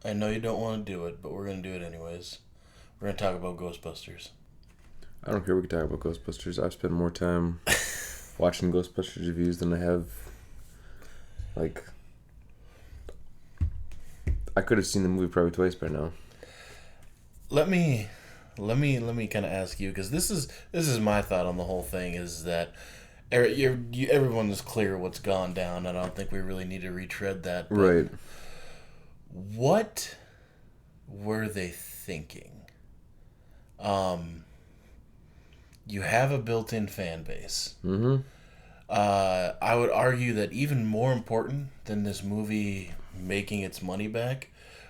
I know you don't want to do it, but we're going to do it anyways. We're going to talk about Ghostbusters. I don't care. We can talk about Ghostbusters. I've spent more time watching Ghostbusters reviews than I have. Like, I could have seen the movie probably twice by now. Let me kind of ask you, because this is my thought on the whole thing, is that everyone is clear what's gone down. I don't think we really need to retread that. But Right. what were they thinking? You have a built-in fan base. Mm-hmm. I would argue that even more important than this movie making its money back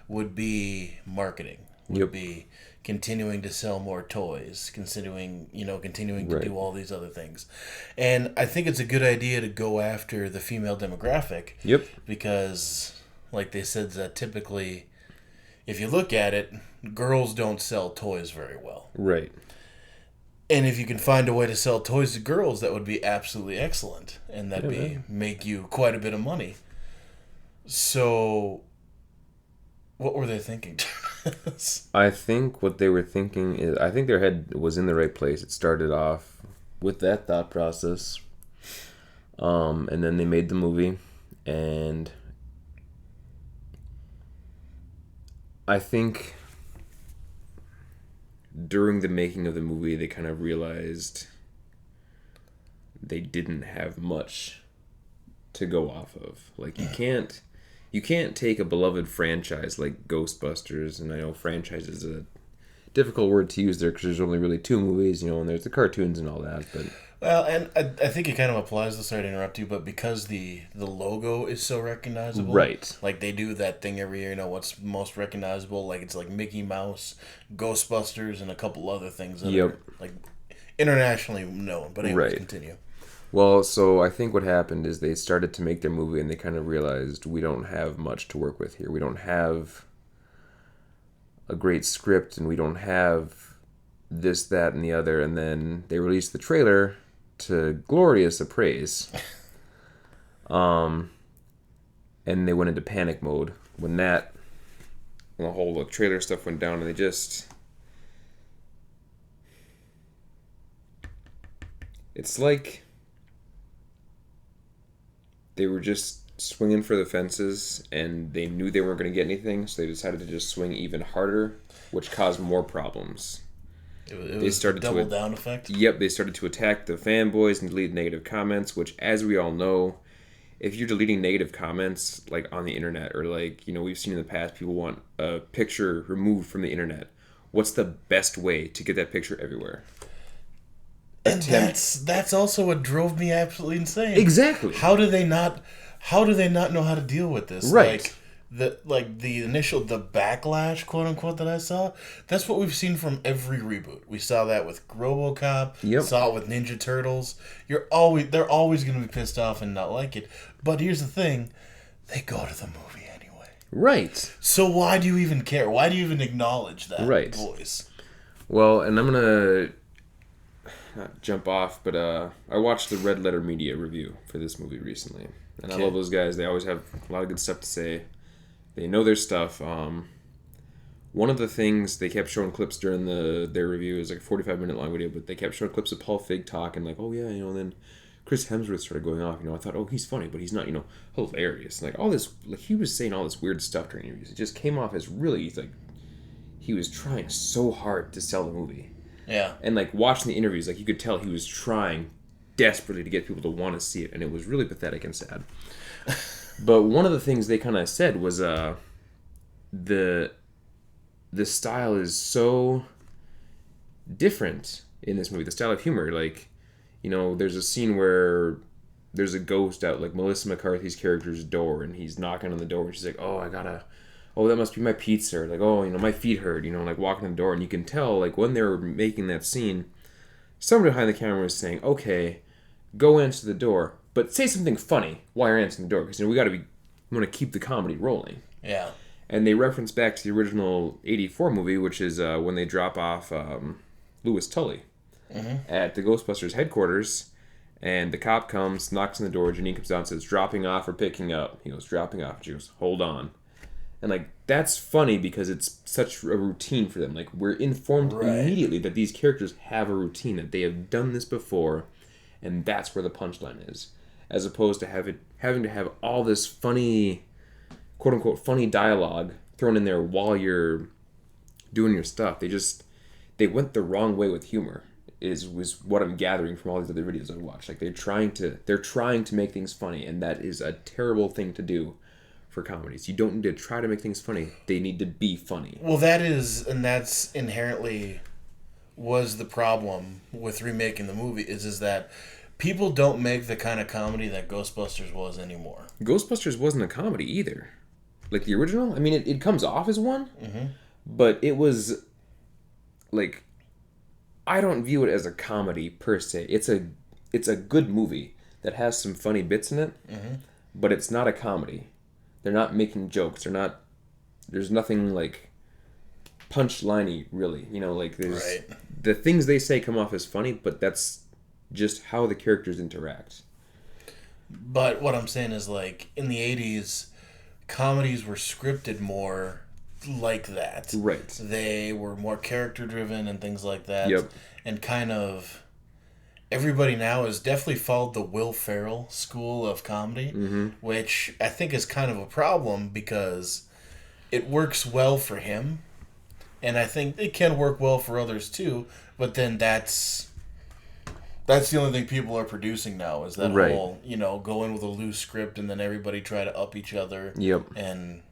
would be marketing. Would Yep. be continuing to sell more toys, continuing to Right. do all these other things. And I think it's a good idea to go after the female demographic Yep. because, like they said, that typically, if you look at it, girls don't sell toys very well. Right. And if you can find a way to sell toys to girls, that would be absolutely excellent, and that'd Yeah. make you quite a bit of money. So, what were they thinking? I think what they were thinking is, I think their head was in the right place. It started off with that thought process. And then they made the movie, and I think during the making of the movie, they kind of realized they didn't have much to go off of. Like, you can't take a beloved franchise like Ghostbusters, and I know franchise is a difficult word to use there because there's only really two movies, and there's the cartoons and all that, but Well, and I think it kind of applies. Sorry to interrupt you, but because the logo is so recognizable, Right. Like they do that thing every year. What's most recognizable? Like it's like Mickey Mouse, Ghostbusters, and a couple other things that Yep. are like internationally known. But anyways, Right. continue. Well, so I think what happened is they started to make their movie and they kind of realized we don't have much to work with here. We don't have a great script and we don't have this, that, and the other. And then they released the trailer to glorious appraise. And they went into panic mode when the whole trailer stuff went down, and they just... It's like they were just swinging for the fences, and they knew they weren't going to get anything, so they decided to just swing even harder, which caused more problems. It was started the to double down effect. Yep, they started to attack the fanboys and delete negative comments, which, as we all know, if you're deleting negative comments, like on the internet, or like, we've seen in the past, people want a picture removed from the internet. What's the best way to get that picture everywhere? And that's also what drove me absolutely insane. Exactly. How do they not know how to deal with this? Right. The initial backlash, quote unquote, that I saw, that's what we've seen from every reboot. We saw that with RoboCop, Yep. saw it with Ninja Turtles. They're always gonna be pissed off and not like it. But here's the thing, they go to the movie anyway. Right. So why do you even care? Why do you even acknowledge that Right. voice? Well, and I'm gonna not jump off, but I watched the Red Letter Media review for this movie recently, and Okay. I love those guys. They always have a lot of good stuff to say. They know their stuff. One of the things they kept showing clips during their review is like a 45-minute long video, but they kept showing clips of Paul Feig talking like, oh yeah, and then Chris Hemsworth started going off. I thought, oh, he's funny, but he's not, hilarious. And like all this, like he was saying all this weird stuff during interviews. It just came off as really like he was trying so hard to sell the movie. Yeah. And like watching the interviews, like you could tell he was trying desperately to get people to want to see it, and it was really pathetic and sad. But one of the things they kind of said was the style is so different in this movie. The style of humor, like, there's a scene where there's a ghost out like Melissa McCarthy's character's door, and he's knocking on the door, and she's like, oh, that must be my pizza. Or like, oh, my feet hurt, like walking in the door. And you can tell, like, when they were making that scene, someone behind the camera was saying, okay, go answer the door, but say something funny while you're answering the door, because, we want to keep the comedy rolling. Yeah. And they reference back to the original 84 movie, which is when they drop off Louis Tully at the Ghostbusters headquarters, and the cop comes, knocks on the door, Janine comes down and says, dropping off or picking up? He goes, dropping off. And she goes, hold on. And like that's funny because it's such a routine for them. Like we're informed Right. immediately that these characters have a routine, that they have done this before, and that's where the punchline is. As opposed to having to have all this funny, quote unquote funny dialogue thrown in there while you're doing your stuff. They went the wrong way with humor. Was what I'm gathering from all these other videos I watched. Like they're trying to make things funny, and that is a terrible thing to do for comedies. You don't need to try to make things funny. They need to be funny. Well, that's inherently was the problem with remaking the movie is that people don't make the kind of comedy that Ghostbusters was anymore. Ghostbusters wasn't a comedy either. Like the original, I mean, it comes off as one, but it was like I don't view it as a comedy per se. It's a good movie that has some funny bits in it, but it's not a comedy. They're not making jokes. There's nothing like punchliney really. You know, like there's Right. the things they say come off as funny, but that's just how the characters interact. But what I'm saying is, like, in the 80s, comedies were scripted more like that. Right. They were more character driven and things like that. Yep. And kind of everybody now has definitely followed the Will Ferrell school of comedy, which I think is kind of a problem because it works well for him. And I think it can work well for others too, but then that's the only thing people are producing now is that Right. whole, go in with a loose script and then everybody try to up each other. Yep. And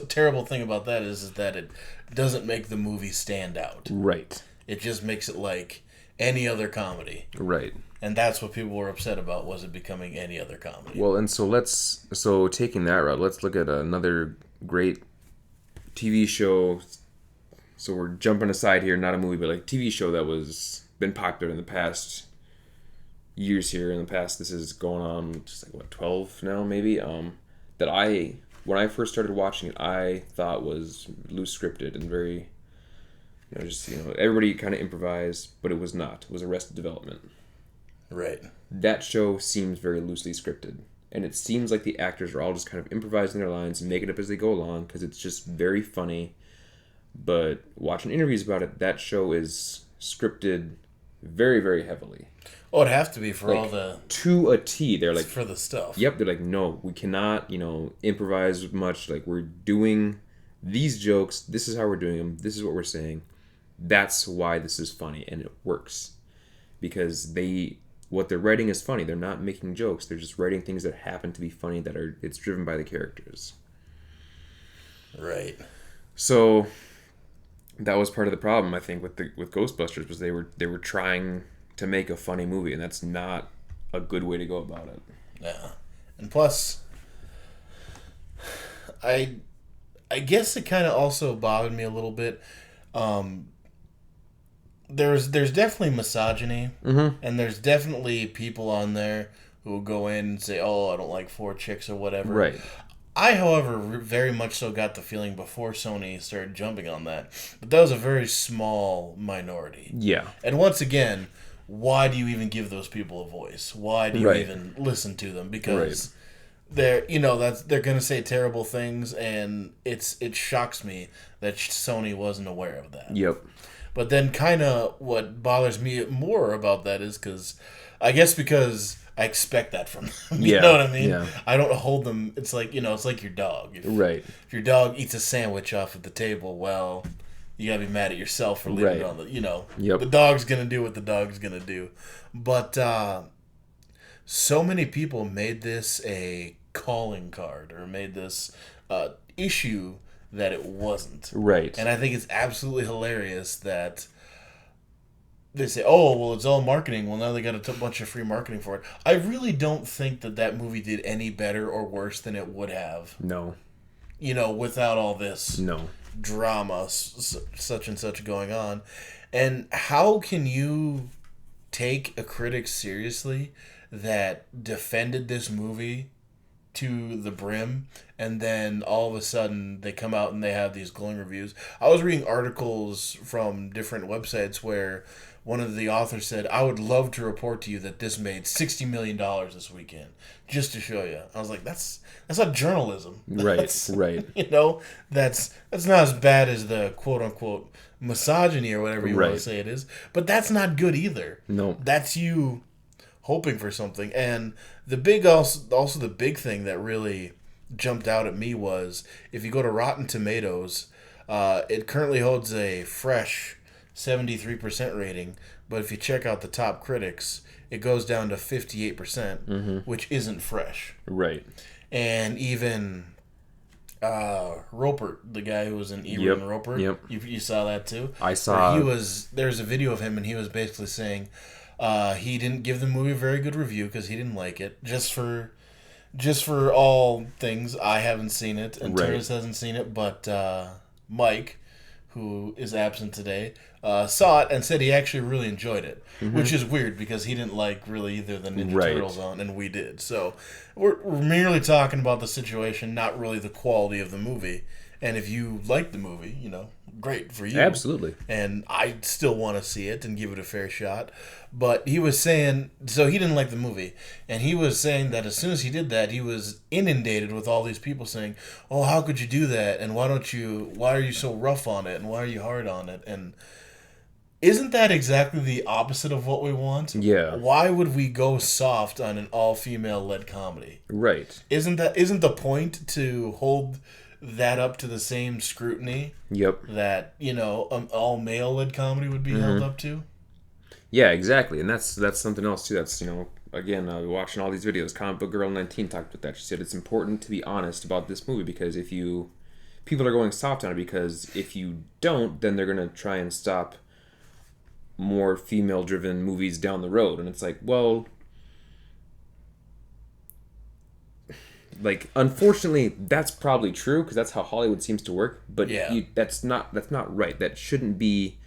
terrible thing about that is that it doesn't make the movie stand out. Right. It just makes it like any other comedy. Right. And that's what people were upset about, was it becoming any other comedy. Well, and so taking that route, let's look at another great TV show. So we're jumping aside here, not a movie, but like TV show that was been popular in the past years here. In the past, this is going on just like 12 now, maybe. That when I first started watching it, I thought was loose scripted and very, everybody kind of improvised, but it was not. It was Arrested Development. Right. That show seems very loosely scripted. And it seems like the actors are all just kind of improvising their lines and making it up as they go along because it's just very funny. But watching interviews about it, that show is scripted very, very heavily. Oh, it'd have to be for all the... To a T. They're like... For the stuff. Yep, they're like, no, we cannot, improvise much. Like, we're doing these jokes. This is how we're doing them. This is what we're saying. That's why this is funny. And it works. Because what they're writing is funny. They're not making jokes. They're just writing things that happen to be funny it's driven by the characters. Right. So that was part of the problem, I think, with Ghostbusters, was they were trying to make a funny movie, and that's not a good way to go about it. Yeah. And plus, I guess it kind of also bothered me a little bit. There's definitely misogyny, and there's definitely people on there who will go in and say, "Oh, I don't like 4 chicks" or whatever. Right. I, however, very much so got the feeling before Sony started jumping on that, but that was a very small minority. Yeah. And once again, why do you even give those people a voice? Why do you Right. even listen to them? Because they're going to say terrible things, and it shocks me that Sony wasn't aware of that. Yep. But then kind of what bothers me more about that is because I expect that from them. You Yeah, know what I mean? yeah. I don't hold them. It's like, it's like your dog. Right. If your dog eats a sandwich off at the table, well, you gotta be mad at yourself for leaving Right. it on the, Yep. the dog's gonna do what the dog's gonna do. But so many people made this a calling card or made this issue that it wasn't. Right. And I think it's absolutely hilarious that they say, "Oh, well, it's all marketing." Well, now they got a bunch of free marketing for it. I really don't think that movie did any better or worse than it would have. No. Without all this No. drama, such and such going on. And how can you take a critic seriously that defended this movie to the brim, and then all of a sudden they come out and they have these glowing reviews. I was reading articles from different websites where one of the authors said, "I would love to report to you that this made $60 million this weekend, just to show you." I was like, "That's not journalism, Right, right. You know, that's not as bad as the quote unquote misogyny or whatever you want Right. to say it is, but that's not good either. No. That's you hoping for something." And the big also the big thing that really jumped out at me was if you go to Rotten Tomatoes, it currently holds a fresh 73% rating, but if you check out the top critics, it goes down to 58%, which isn't fresh. Right. And even Roper, the guy who was in Ewan Yep, Roper, yep. you saw that too. I saw. There's a video of him, and he was basically saying he didn't give the movie a very good review because he didn't like it. Just for all things, I haven't seen it, and Right. Terrence hasn't seen it, but Mike, who is absent today, saw it and said he actually really enjoyed it, which is weird because he didn't like really either the Ninja Right. Turtles and we did. So we're merely talking about the situation, not really the quality of the movie. And if you like the movie, great for you. Absolutely. And I still want to see it and give it a fair shot. But he was saying, so he didn't like the movie. And he was saying that as soon as he did that, he was inundated with all these people saying, "Oh, how could you do that? And why are you so rough on it? And why are you hard on it?" And isn't that exactly the opposite of what we want? Yeah. Why would we go soft on an all-female led comedy? Right. Isn't the point to hold that up to the same scrutiny Yep. that an all male led comedy would be held up to? Yeah, exactly. And that's something else too. That's, again, watching all these videos, Comic Book Girl 19 talked about that. She said it's important to be honest about this movie because people are going soft on it because if you don't, then they're going to try and stop more female driven movies down the road. And it's like, well, like, unfortunately, that's probably true because that's how Hollywood seems to work. But Yeah. that's not right. That shouldn't be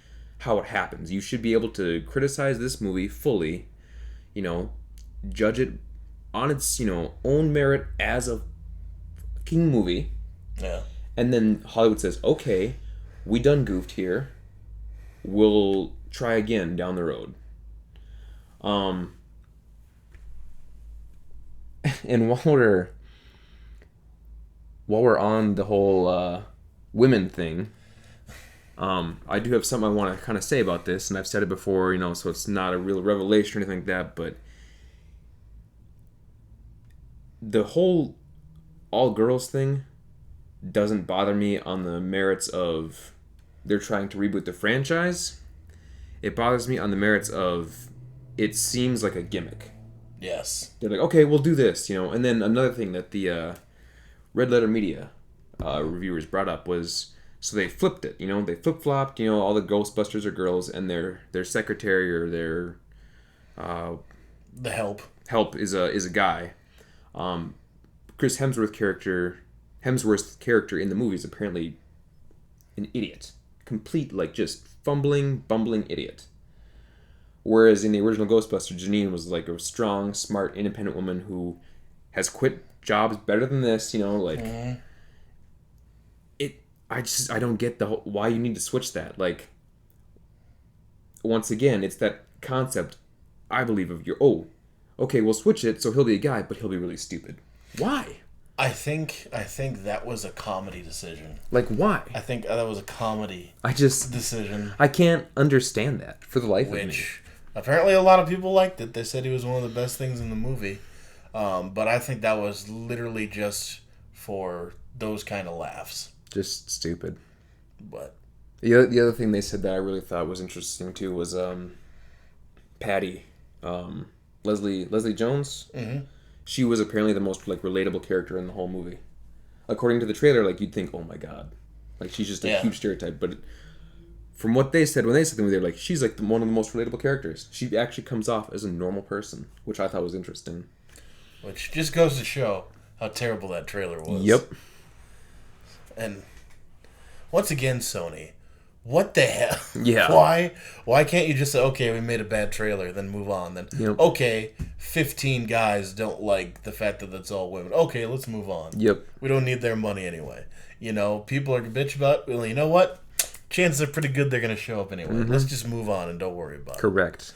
how it happens. You should be able to criticize this movie fully, judge it on its own merit as a fucking movie, Yeah. and then Hollywood says, "Okay, we done goofed here. We'll try again down the road." And while we're on the whole women thing, I do have something I want to kind of say about this, and I've said it before, so it's not a real revelation or anything like that, but the whole all-girls thing doesn't bother me on the merits of they're trying to reboot the franchise. It bothers me on the merits of it seems like a gimmick. Yes. They're like, okay, we'll do this, and then another thing that the Red Letter Media reviewers brought up was, so they flipped it, they flip-flopped, all the Ghostbusters are girls, and their secretary or their The help. is a guy. Chris Hemsworth's character in the movie is apparently an idiot, complete just fumbling, bumbling idiot. Whereas in the original Ghostbusters, Janine was like a strong, smart, independent woman who has quit jobs better than this, I don't get why you need to switch that. Like, once again, it's that concept, I believe, of okay, we'll switch it so he'll be a guy, but he'll be really stupid. Why? I think that was a comedy decision. Like, why? I think that was a comedy decision. I can't understand that for the life of me. Which apparently a lot of people liked it. They said he was one of the best things in the movie. But I think that was literally just for those kind of laughs. Just stupid. But The other thing they said that I really thought was interesting too was Patty, Leslie Jones. Mm-hmm. She was apparently the most relatable character in the whole movie. According to the trailer, you'd think, oh my god, she's just a huge stereotype. But from what they said when they said the movie, they're like, she's one of the most relatable characters. She actually comes off as a normal person, which I thought was interesting. Which just goes to show how terrible that trailer was. Yep. And once again, Sony, what the hell? Yeah. Why can't you just say, okay, we made a bad trailer, then move on? Then, Yep. okay, 15 guys don't like the fact that that's all women. Okay, let's move on. Yep. We don't need their money anyway. You know, people are bitch about, well, you know what? Chances are pretty good they're going to show up anyway. Let's just move on and don't worry about it. Correct.